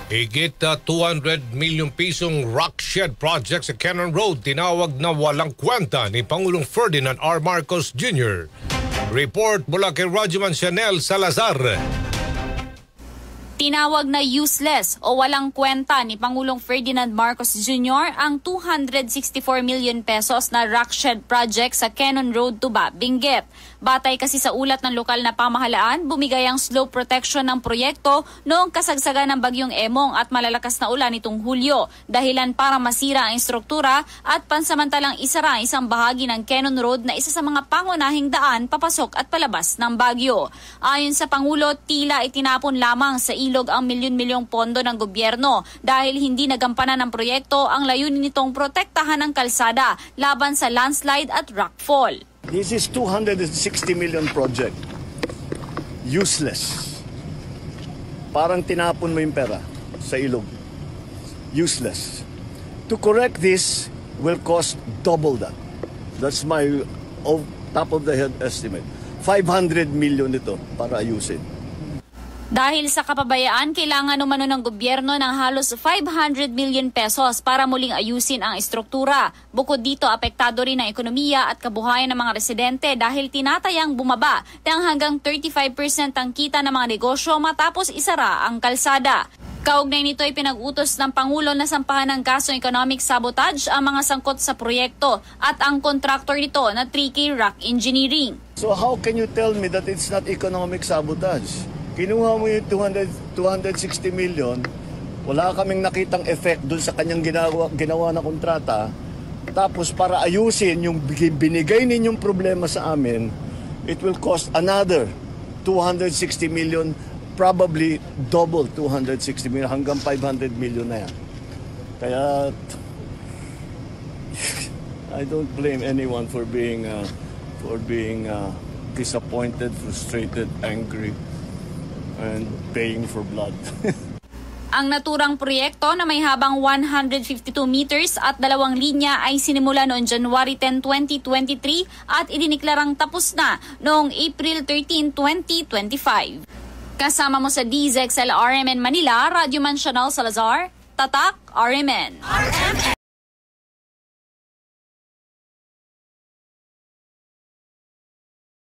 Higit 200 milyong pisong rock shed project sa Cannon Road tinawag na walang kwenta ni Pangulong Ferdinand R. Marcos Jr. Report mula kay Rajuman Chanel Salazar. Tinawag na useless o walang kwenta ni Pangulong Ferdinand Marcos Jr. ang 264 million pesos na rock shed project sa Cannon Road, Tuba, Benguet. Batay kasi sa ulat ng lokal na pamahalaan, bumigay ang slope protection ng proyekto noong kasagsagan ng bagyong Emong at malalakas na ulan nitong Hulyo, dahilan para masira ang istruktura at pansamantalang isara ang isang bahagi ng Cannon Road na isa sa mga pangunahing daan papasok at palabas ng bagyo. Ayon sa Pangulo, tila itinapon lamang sa ilog ang milyon-milyong pondo ng gobyerno dahil hindi nagampanan ng proyekto ang layunin nitong protektahan ang kalsada laban sa landslide at rockfall. This is 260 million project. Useless. Parang tinapon mo yung pera sa ilog. Useless. To correct this will cost double that. That's my top of the head estimate. 500 million ito para ayusin. Dahil sa kapabayaan, kailangan umano ng gobyerno ng halos 500 million pesos para muling ayusin ang istruktura. Bukod dito, apektado rin ang ekonomiya at kabuhayan ng mga residente dahil tinatayang bumaba ng hanggang 35% ang kita ng mga negosyo matapos isara ang kalsada. Kaugnay nito ay pinag-utos ng Pangulo na sampahan ng kasong economic sabotage ang mga sangkot sa proyekto at ang kontraktor nito na 3K Rock Engineering. So how can you tell me that it's not economic sabotage? Kinuha mo yung 260 million, wala kaming nakitang effect dun sa kanyang ginawa na kontrata. Tapos para ayusin yung binigay ninyong problema sa amin, it will cost another 260 million, probably double 260 million, hanggang 500 million na yan. Kaya I don't blame anyone for being disappointed, frustrated, angry, and paying for blood. Ang naturang proyekto na may habang 152 meters at 2 linya ay sinimula noong January 10, 2023 at idiniklarang tapos na noong April 13, 2025. Kasama mo sa DZXL RMN Manila, Radyo Man Chanel Salazar, Tatak RMN.